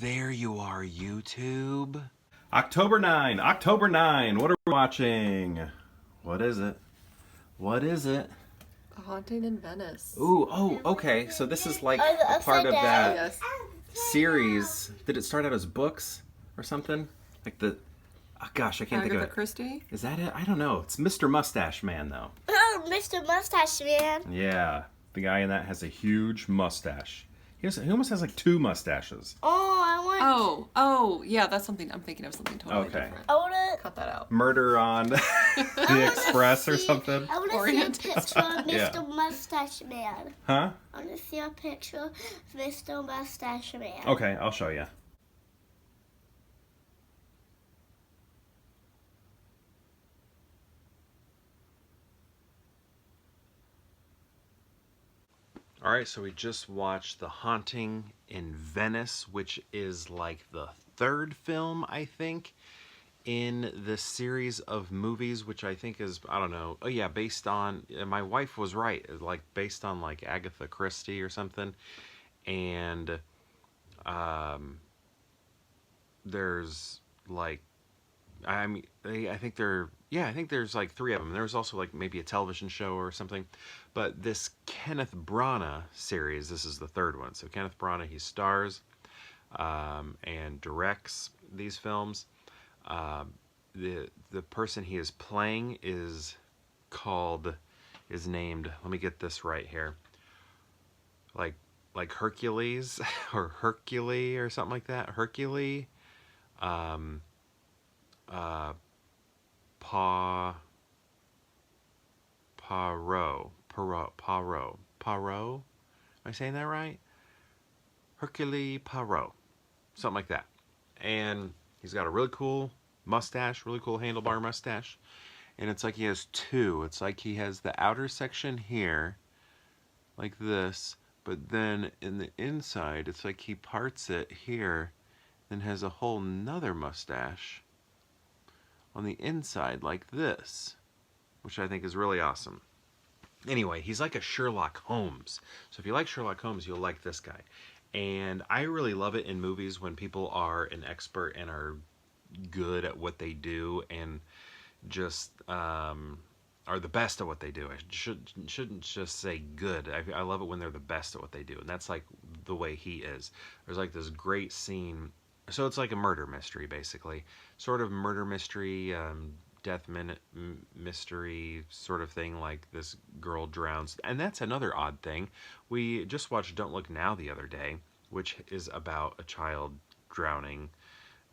there you are, YouTube. October 9, October 9. What are we watching? What is it? What is it? A Haunting in Venice. Ooh, oh, okay. So this is like a part of that Yes. series. Did it start out as books or something? Like the, oh gosh, I can't think of Agatha it. Christie? Is that it? I don't know. It's Mr. Mustache Man though. Oh, Mr. Mustache Man. Yeah, the guy in that has a huge mustache. He almost has like two mustaches. Oh, I want. Oh, yeah, that's something. I'm thinking of something totally Okay. different. I want to. Cut that out. Murder on the Express or something. I want to see a Orient. picture of Yeah. Mr. Mustache Man. Huh? I want to see a picture of Mr. Mustache Man. Okay, I'll show you. All right, so we just watched The Haunting in Venice, which is like the third film, I think, in this series of movies, which I think is, I don't know, oh yeah, based on, my wife was right, like based on like Agatha Christie or something. And there's like, I mean, I think I think there's like three of them. There's also like maybe a television show or something. But this Kenneth Branagh series, this is the third one. So Kenneth Branagh, he stars and directs these films. The person he is playing is named, let me get this right here, like Hercules or Hercule or something like that. Hercule. Poirot. Am I saying that right? Hercule Poirot. Something like that. And he's got a really cool mustache, really cool handlebar mustache. And it's like he has two. It's like he has the outer section here, like this. But then in the inside, it's like he parts it here, then has a whole nother mustache on the inside like this, which I think is really awesome. Anyway, he's like a Sherlock Holmes. So if you like Sherlock Holmes, you'll like this guy. And I really love it in movies when people are an expert and are good at what they do and just are the best at what they do. I shouldn't just say good. I love it when they're the best at what they do. And that's like the way he is. There's like this great scene. So it's like a murder mystery, basically. Sort of murder mystery, death mystery sort of thing, like this girl drowns. And that's another odd thing. We just watched Don't Look Now the other day, which is about a child drowning.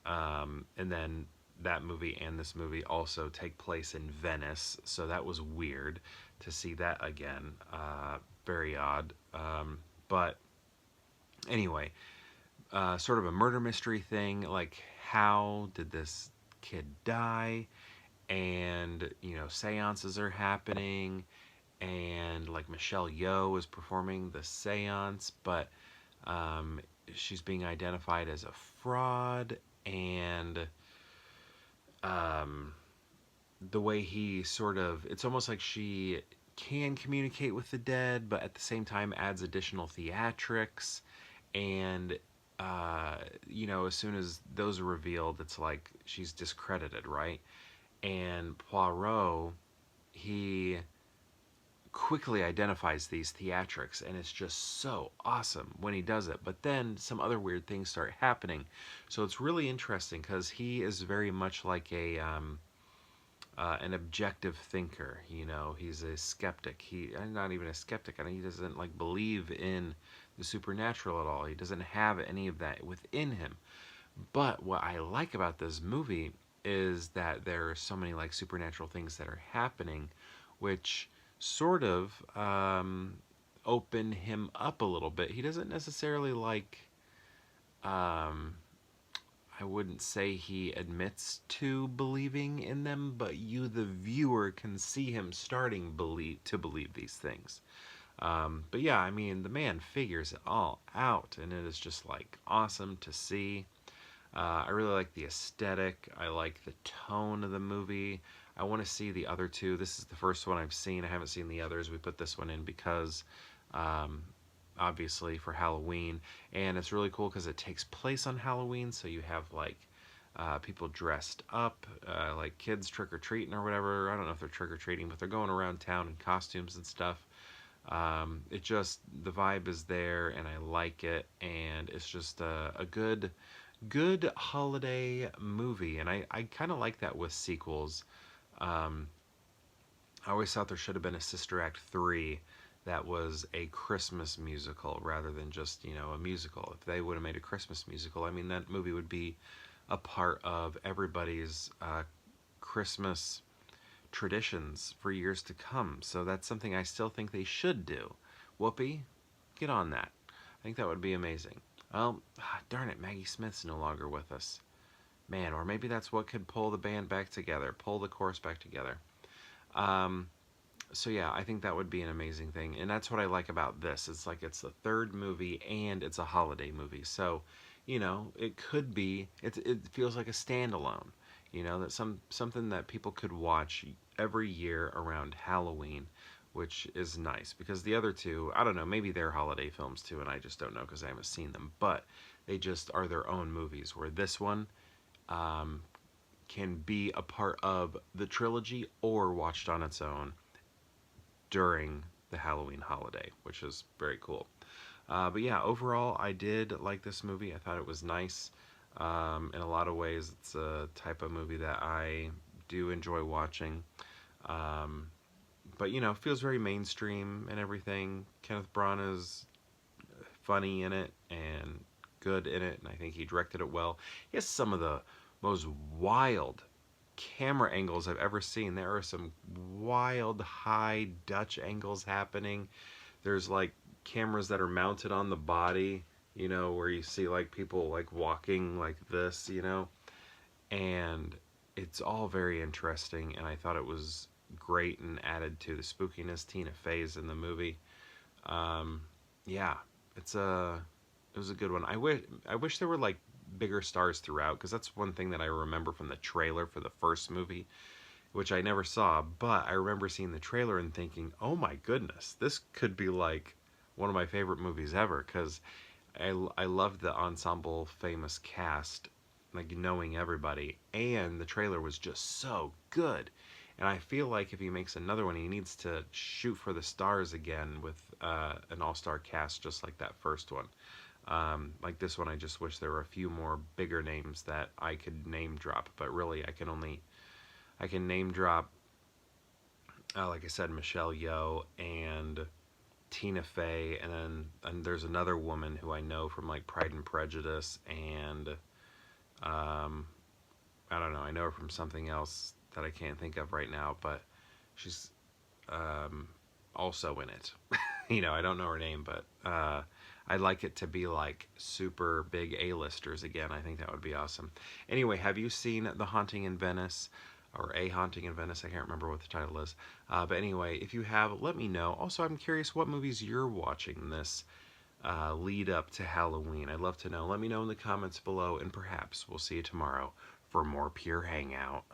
And then that movie and this movie also take place in Venice. So that was weird to see that again. Very odd. But anyway, sort of a murder mystery thing, like how did this kid die? And, you know, seances are happening, and like Michelle Yeoh is performing the seance, but she's being identified as a fraud. And the way he sort of, it's almost like she can communicate with the dead, but at the same time adds additional theatrics. And you know, as soon as those are revealed, it's like she's discredited, right? And Poirot, he quickly identifies these theatrics, and it's just so awesome when he does it. But then some other weird things start happening. So it's really interesting because he is very much like a an objective thinker. You know, he's a skeptic. Not even a skeptic. I mean, he doesn't like believe in the supernatural at all. He doesn't have any of that within him. But what I like about this movie is that there are so many like supernatural things that are happening, which sort of open him up a little bit. He doesn't necessarily like, I wouldn't say he admits to believing in them, but you, the viewer, can see him starting to believe these things. But yeah, I mean, the man figures it all out, and it is just like awesome to see. I really like the aesthetic. I like the tone of the movie. I want to see the other two. This is the first one I've seen. I haven't seen the others. We put this one in because obviously for Halloween, and it's really cool because it takes place on Halloween, so you have like people dressed up, like kids trick-or-treating or whatever. I don't know if they're trick-or-treating, but they're going around town in costumes and stuff. It just, the vibe is there, and I like it, and it's just a good holiday movie, and I kind of like that with sequels. Um, I always thought there should have been a Sister Act 3 that was a Christmas musical rather than just, a musical. If they would have made a Christmas musical, I mean, that movie would be a part of everybody's Christmas traditions for years to come. So that's something I still think they should do. Whoopi, get on that. I think that would be amazing. Well, darn it, Maggie Smith's no longer with us. Man, or maybe that's what could pull the band back together, pull the chorus back together. So yeah, I think that would be an amazing thing, and that's what I like about this. It's like it's the third movie and it's a holiday movie, so it could be. It feels like a standalone. That something that people could watch every year around Halloween, which is nice because the other two, I don't know, maybe they're holiday films too, and I just don't know because I haven't seen them, but they just are their own movies. Where this one can be a part of the trilogy or watched on its own during the Halloween holiday, which is very cool. But yeah, overall, I did like this movie. I thought it was nice. In a lot of ways, it's a type of movie that I do enjoy watching. But feels very mainstream and everything. Kenneth Branagh is funny in it and good in it, and I think he directed it well. He has some of the most wild camera angles I've ever seen. There are some wild high Dutch angles happening. There's like cameras that are mounted on the body, where you see like people like walking like this, and it's all very interesting, and I thought it was great and added to the spookiness. Tina Fey's in the movie. Yeah, it was a good one. I wish there were like bigger stars throughout, because that's one thing that I remember from the trailer for the first movie, which I never saw, but I remember seeing the trailer and thinking, oh my goodness, this could be like one of my favorite movies ever, because I loved the ensemble famous cast, like knowing everybody, and the trailer was just so good. And I feel like if he makes another one, he needs to shoot for the stars again with an all-star cast just like that first one. Like this one, I just wish there were a few more bigger names that I could name drop, but really I can name drop, like I said, Michelle Yeoh and Tina Fey, and there's another woman who I know from like Pride and Prejudice, and I don't know, I know her from something else that I can't think of right now, but she's also in it. I don't know her name, but I'd like it to be like super big A-listers again. I think that would be awesome. Anyway, have you seen The Haunting in Venice? Or A Haunting in Venice? I can't remember what the title is. But anyway, if you have, let me know. Also, I'm curious what movies you're watching this lead up to Halloween. I'd love to know. Let me know in the comments below, and perhaps we'll see you tomorrow for more Pure Hangout.